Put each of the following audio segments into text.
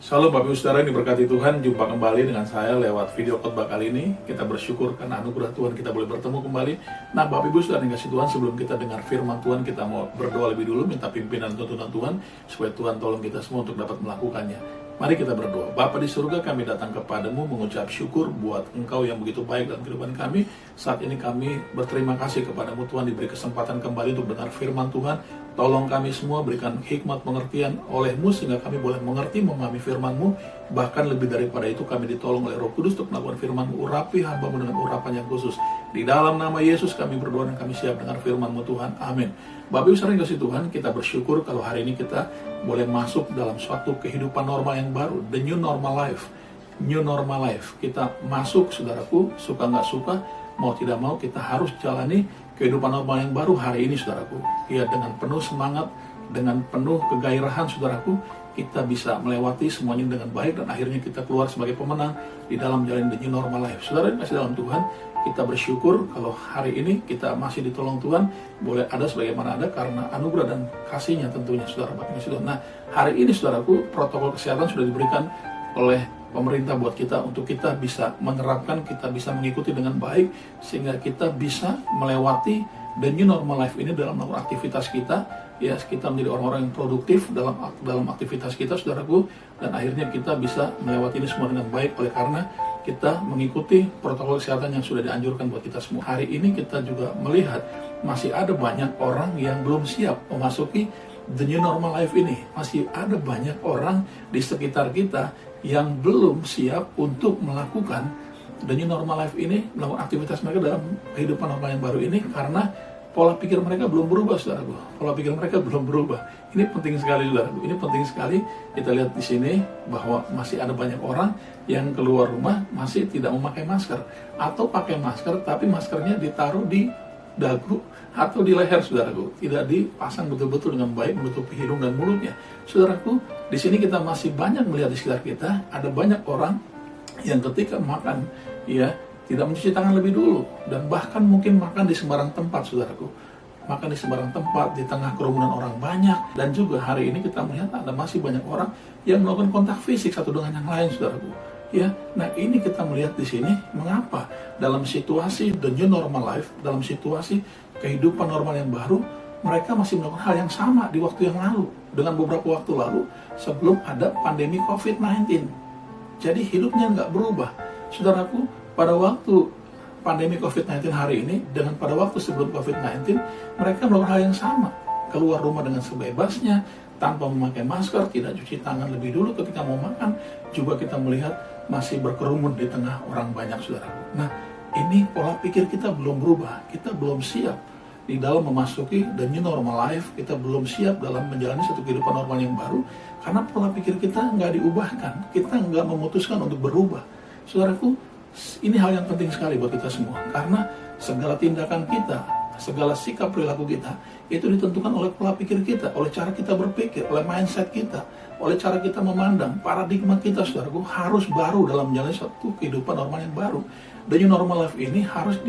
Shalom Bapak Ibu Saudara yang diberkati Tuhan, jumpa kembali dengan saya lewat video khotbah kali ini. Kita bersyukur karena anugerah Tuhan kita boleh bertemu kembali. Nah Bapak Ibu Saudara yang kasih Tuhan, sebelum kita dengar firman Tuhan, kita mau berdoa lebih dulu, minta pimpinan tuntunan Tuhan, supaya Tuhan tolong kita semua untuk dapat melakukannya. Mari kita berdoa. Bapa di surga, kami datang kepadamu mengucap syukur buat Engkau yang begitu baik dalam kehidupan kami. Saat ini kami berterima kasih kepadamu Tuhan, diberi kesempatan kembali untuk dengar firman Tuhan. Tolong kami semua, berikan hikmat pengertian oleh-Mu sehingga kami boleh mengerti, memahami firman-Mu. Bahkan lebih daripada itu, kami ditolong oleh Roh Kudus untuk melakukan firman-Mu. Urapi hamba-Mu dengan urapan yang khusus. Di dalam nama Yesus kami berdoa dan kami siap dengar firman-Mu Tuhan. Amin. Bapak Ibu sering kasih Tuhan, kita bersyukur kalau hari ini kita boleh masuk dalam suatu kehidupan normal yang baru. The new normal life. New normal life. Kita masuk, saudaraku, suka nggak suka, mau tidak mau kita harus jalani kehidupan normal yang baru hari ini, saudaraku. Ya, dengan penuh semangat, dengan penuh kegairahan, saudaraku, kita bisa melewati semuanya dengan baik dan akhirnya kita keluar sebagai pemenang di dalam jalan the new normal life. Saudara yang kasih dalam Tuhan, kita bersyukur kalau hari ini kita masih ditolong Tuhan, boleh ada sebagaimana ada karena anugerah dan kasih-Nya tentunya, saudara Bapak Ibu. Nah, hari ini, saudaraku, protokol kesehatan sudah diberikan oleh pemerintah buat kita untuk kita bisa menerapkan, kita bisa mengikuti dengan baik sehingga kita bisa melewati the new normal life ini dalam melakukan aktivitas kita, ya, kita menjadi orang-orang yang produktif dalam aktivitas kita, saudaraku, dan akhirnya kita bisa melewati ini semua dengan baik oleh karena kita mengikuti protokol kesehatan yang sudah dianjurkan buat kita semua. Hari ini kita juga melihat masih ada banyak orang yang belum siap memasuki the new normal life ini. Masih ada banyak orang di sekitar kita yang belum siap untuk melakukan the new normal life ini, melakukan aktivitas mereka dalam kehidupan normal yang baru ini karena pola pikir mereka belum berubah, saudaraku. Pola pikir mereka belum berubah. Ini penting sekali, saudaraku. Ini penting sekali. Kita lihat di sini bahwa masih ada banyak orang yang keluar rumah masih tidak memakai masker atau pakai masker tapi maskernya ditaruh di dagu atau di leher, saudaraku, tidak dipasang betul-betul dengan baik menutupi hidung dan mulutnya. Saudaraku, di sini kita masih banyak melihat di sekitar kita ada banyak orang yang ketika makan, ya, tidak mencuci tangan lebih dulu dan bahkan mungkin makan di sembarang tempat, saudaraku. Makan di sembarang tempat di tengah kerumunan orang banyak, dan juga hari ini kita melihat ada masih banyak orang yang melakukan kontak fisik satu dengan yang lain, saudaraku. Ya, nah ini kita melihat di sini mengapa dalam situasi the new normal life, dalam situasi kehidupan normal yang baru, mereka masih melakukan hal yang sama di waktu yang lalu, dengan beberapa waktu lalu sebelum ada pandemi COVID-19. Jadi hidupnya nggak berubah, saudaraku. Pada waktu pandemi COVID-19 hari ini dengan pada waktu sebelum COVID-19, mereka melakukan hal yang sama, keluar rumah dengan sebebasnya, tanpa memakai masker, tidak cuci tangan lebih dulu ketika mau makan, juga kita melihat masih berkerumun di tengah orang banyak, saudaraku. Nah, ini pola pikir kita belum berubah, kita belum siap di dalam memasuki the new normal life, kita belum siap dalam menjalani satu kehidupan normal yang baru, karena pola pikir kita nggak diubahkan, kita nggak memutuskan untuk berubah. Saudaraku, ini hal yang penting sekali buat kita semua, karena segala tindakan kita, segala sikap perilaku kita, itu ditentukan oleh pola pikir kita, oleh cara kita berpikir, oleh mindset kita, oleh cara kita memandang. Paradigma kita, saudaraku, harus baru dalam menjalani suatu kehidupan normal yang baru. The new normal life ini harus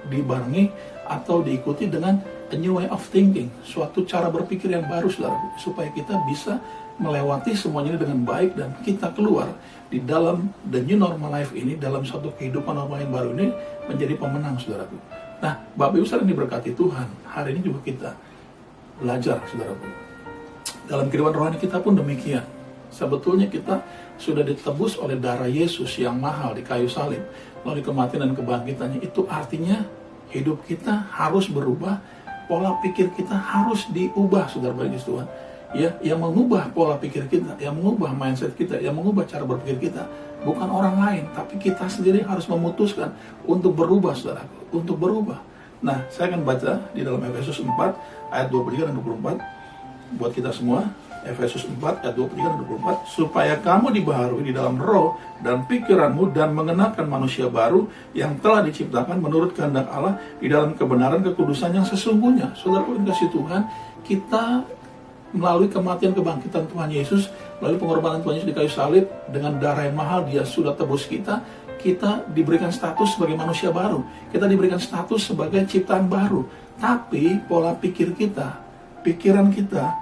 dibarengi atau diikuti dengan a new way of thinking, suatu cara berpikir yang baru, saudaraku, supaya kita bisa melewati semuanya dengan baik dan kita keluar di dalam the new normal life ini, dalam suatu kehidupan normal yang baru ini menjadi pemenang, saudaraku. Nah, Bapak Ibu saudara yang diberkati Tuhan, hari ini juga kita belajar, saudaraku. Dalam kehidupan rohani kita pun demikian. Sebetulnya kita sudah ditebus oleh darah Yesus yang mahal di kayu salib, melalui kematian dan kebangkitannya. Itu artinya hidup kita harus berubah, pola pikir kita harus diubah, saudara baik Tuhan. Ya, yang mengubah pola pikir kita, yang mengubah mindset kita, yang mengubah cara berpikir kita, bukan orang lain, tapi kita sendiri harus memutuskan untuk berubah, saudaraku, untuk berubah. Nah, saya akan baca di dalam Efesus 4 ayat 23 dan 24 buat kita semua. Efesus 4 ayat 23 dan 24, supaya kamu dibaharui di dalam roh dan pikiranmu dan mengenakan manusia baru yang telah diciptakan menurut kehendak Allah di dalam kebenaran kekudusan yang sesungguhnya. Saudaraku yang kasih Tuhan, kita melalui kematian kebangkitan Tuhan Yesus, melalui pengorbanan Tuhan Yesus di kayu salib, dengan darah yang mahal Dia sudah tebus kita. Kita diberikan status sebagai manusia baru, kita diberikan status sebagai ciptaan baru. Tapi pola pikir kita, pikiran kita,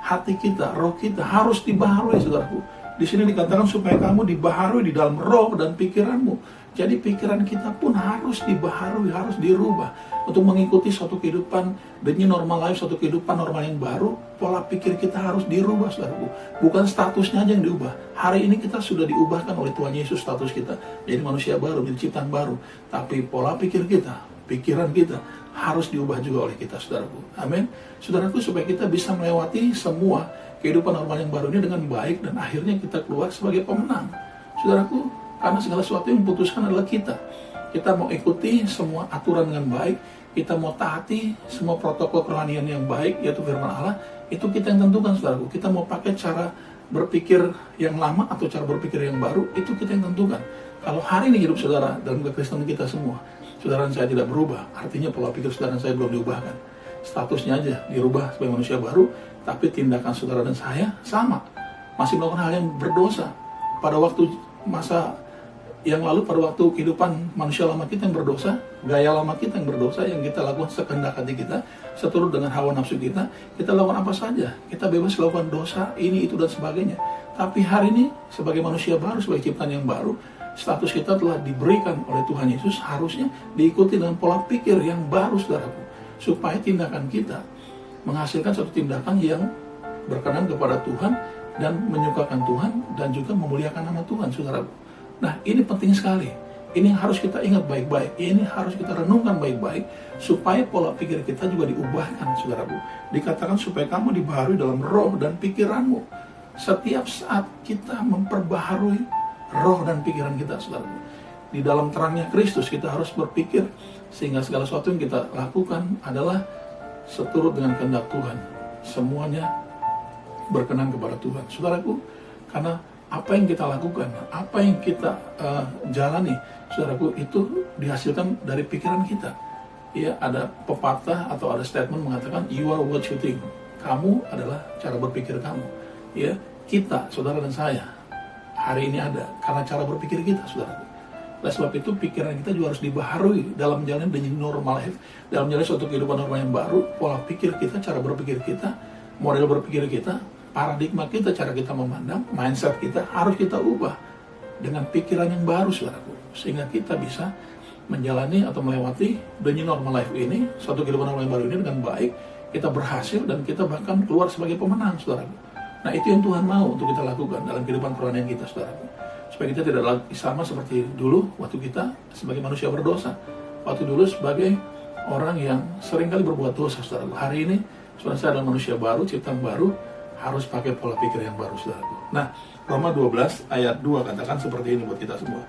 hati kita, roh kita harus dibaharui, saudaraku. Di sini dikatakan supaya kamu dibaharui di dalam roh dan pikiranmu. Jadi pikiran kita pun harus dibaharui, harus dirubah untuk mengikuti suatu kehidupan the new normal life, suatu kehidupan normal yang baru. Pola pikir kita harus dirubah, saudaraku. Bukan statusnya aja yang diubah. Hari ini kita sudah diubahkan oleh Tuhan Yesus status kita jadi manusia baru, jadi ciptaan baru. Tapi pola pikir kita, pikiran kita harus diubah juga oleh kita, saudaraku. Amin. Saudaraku, supaya kita bisa melewati semua kehidupan normal yang baru ini dengan baik dan akhirnya kita keluar sebagai pemenang. Saudaraku, karena segala sesuatu yang memutuskan adalah kita. Kita mau ikuti semua aturan dengan baik, kita mau taati semua protokol kerohanian yang baik, yaitu firman Allah, itu kita yang tentukan, saudaraku. Kita mau pakai cara berpikir yang lama atau cara berpikir yang baru, itu kita yang tentukan. Kalau hari ini hidup saudara dalam kekristenan kita semua, saudara saya tidak berubah, artinya pola pikir saudara saya belum diubahkan. Statusnya aja dirubah sebagai manusia baru, tapi tindakan saudara dan saya sama, masih melakukan hal yang berdosa. Pada waktu masa yang lalu, pada waktu kehidupan manusia lama kita yang berdosa, gaya lama kita yang berdosa, yang kita lakukan sekehendak hati kita, seturut dengan hawa nafsu kita lakukan apa saja. Kita bebas melakukan dosa, ini, itu, dan sebagainya. Tapi hari ini, sebagai manusia baru, sebagai ciptaan yang baru, status kita telah diberikan oleh Tuhan Yesus, harusnya diikuti dengan pola pikir yang baru, saudaraku. Supaya tindakan kita menghasilkan suatu tindakan yang berkenan kepada Tuhan dan menyukakan Tuhan dan juga memuliakan nama Tuhan, saudaraku. Nah, ini penting sekali. Ini harus kita ingat baik-baik. Ini harus kita renungkan baik-baik supaya pola pikir kita juga diubahkan, saudaraku. Dikatakan supaya kamu dibaharui dalam roh dan pikiranmu. Setiap saat kita memperbaharui roh dan pikiran kita, saudaraku. Di dalam terangnya Kristus kita harus berpikir sehingga segala sesuatu yang kita lakukan adalah seturut dengan kehendak Tuhan. Semuanya berkenan kepada Tuhan, saudaraku. Karena apa yang kita lakukan, apa yang kita jalani, saudaraku, itu dihasilkan dari pikiran kita. Ya, ada pepatah atau ada statement mengatakan you are what you think. Kamu adalah cara berpikir kamu. Ya, kita, saudara dan saya, hari ini ada karena cara berpikir kita, saudaraku. Oleh sebab itu pikiran kita juga harus dibaharui dalam menjalani the new normal life, dalam menjalani suatu kehidupan normal yang baru. Pola pikir kita, cara berpikir kita, model berpikir kita, paradigma kita, cara kita memandang, mindset kita harus kita ubah dengan pikiran yang baru, saudaraku, sehingga kita bisa menjalani atau melewati the new normal life ini, suatu kehidupan normal yang baru ini dengan baik. Kita berhasil dan kita bahkan keluar sebagai pemenang, saudaraku. Nah, itu yang Tuhan mau untuk kita lakukan dalam kehidupan kerohanian kita, saudaraku, supaya kita tidak lagi sama seperti dulu waktu kita sebagai manusia berdosa, waktu dulu sebagai orang yang seringkali berbuat dosa, saudaraku. Hari ini saudara saya adalah manusia baru, ciptaan baru, harus pakai pola pikir yang baru, saudaraku. Nah, Roma 12 ayat 2 katakan seperti ini buat kita semua.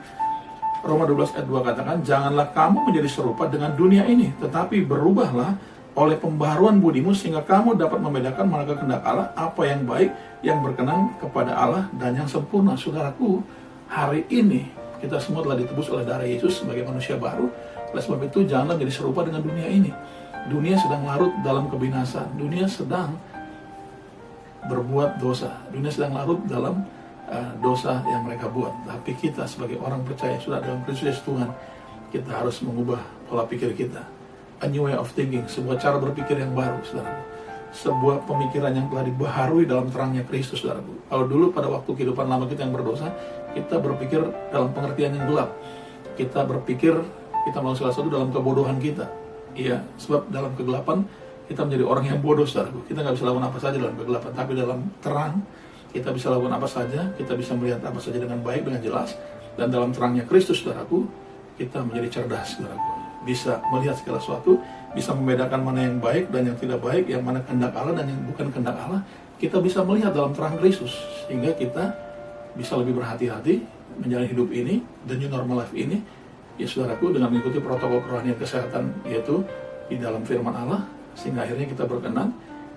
Roma 12 ayat 2 katakan, janganlah kamu menjadi serupa dengan dunia ini, tetapi berubahlah oleh pembaharuan budimu sehingga kamu dapat membedakan manakah kehendak Allah, apa yang baik, yang berkenan kepada Allah dan yang sempurna. Saudaraku, hari ini kita semua telah ditebus oleh darah Yesus sebagai manusia baru. Oleh sebab itu janganlah menjadi serupa dengan dunia ini. Dunia sedang larut dalam kebinasan, dunia sedang berbuat dosa, dunia sedang larut dalam dosa yang mereka buat. Tapi kita sebagai orang percaya sudah dalam Kristus Yesus Tuhan, kita harus mengubah pola pikir kita, a new way of thinking, sebuah cara berpikir yang baru, saudaraku, sebuah pemikiran yang telah dibaharui dalam terangnya Kristus, saudaraku. Kalau dulu pada waktu kehidupan lama kita yang berdosa, kita berpikir dalam pengertian yang gelap, kita berpikir kita melakukan salah satu dalam kebodohan kita. Iya, sebab dalam kegelapan kita menjadi orang yang bodoh, saudaraku. Kita nggak bisa lakukan apa saja dalam kegelapan, tapi dalam terang kita bisa lakukan apa saja, kita bisa melihat apa saja dengan baik, dengan jelas. Dan dalam terangnya Kristus, saudaraku, kita menjadi cerdas, saudaraku. Bisa melihat segala sesuatu, bisa membedakan mana yang baik dan yang tidak baik, yang mana kehendak Allah dan yang bukan kehendak Allah. Kita bisa melihat dalam terang Kristus, sehingga kita bisa lebih berhati-hati menjalani hidup ini, the new normal life ini, ya saudaraku, dengan mengikuti protokol kerohanian kesehatan, yaitu di dalam firman Allah, sehingga akhirnya kita berkenan,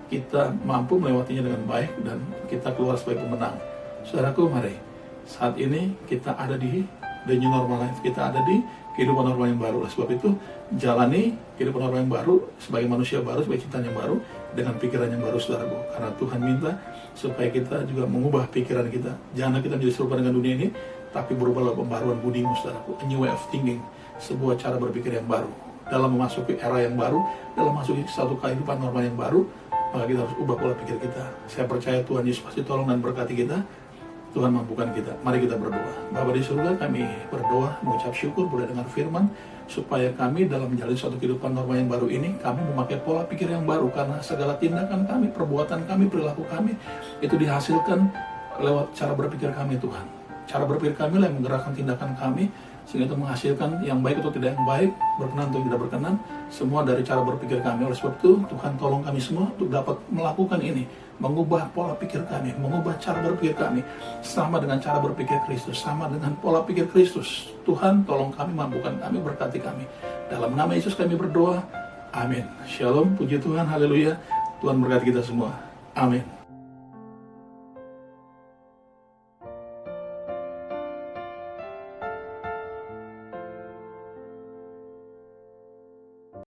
kita mampu melewatinya dengan baik, dan kita keluar sebagai pemenang. Saudaraku, mari, saat ini kita ada di the new normal life, kita ada di kehidupan normal yang baru. Sebab itu, jalani kehidupan normal yang baru, sebagai manusia baru, sebagai ciptaan yang baru, dengan pikiran yang baru, saudaraku. Karena Tuhan minta supaya kita juga mengubah pikiran kita. Janganlah kita menjadi serupa dengan dunia ini, tapi berubahlah pembaruan budimu, saudaraku. A new way of thinking, sebuah cara berpikir yang baru. Dalam memasuki era yang baru, dalam memasuki satu kehidupan normal yang baru, maka kita harus ubah pola pikir kita. Saya percaya Tuhan Yesus pasti tolong dan berkati kita. Tuhan mampukan kita. Mari kita berdoa. Bapa di surga, kami berdoa, mengucap syukur boleh dengar firman, supaya kami dalam menjalani suatu kehidupan normal yang baru ini, kami memakai pola pikir yang baru, karena segala tindakan kami, perbuatan kami, perilaku kami, itu dihasilkan lewat cara berpikir kami, Tuhan. Cara berpikir kami lah yang menggerakkan tindakan kami, sehingga itu menghasilkan yang baik atau tidak yang baik, berkenan atau tidak berkenan, semua dari cara berpikir kami. Oleh sebab itu, Tuhan tolong kami semua untuk dapat melakukan ini, mengubah pola pikir kami, mengubah cara berpikir kami, sama dengan cara berpikir Kristus, sama dengan pola pikir Kristus. Tuhan tolong kami, mampukan kami, berkati kami. Dalam nama Yesus kami berdoa, amin. Shalom, puji Tuhan, haleluya. Tuhan berkati kita semua, amin.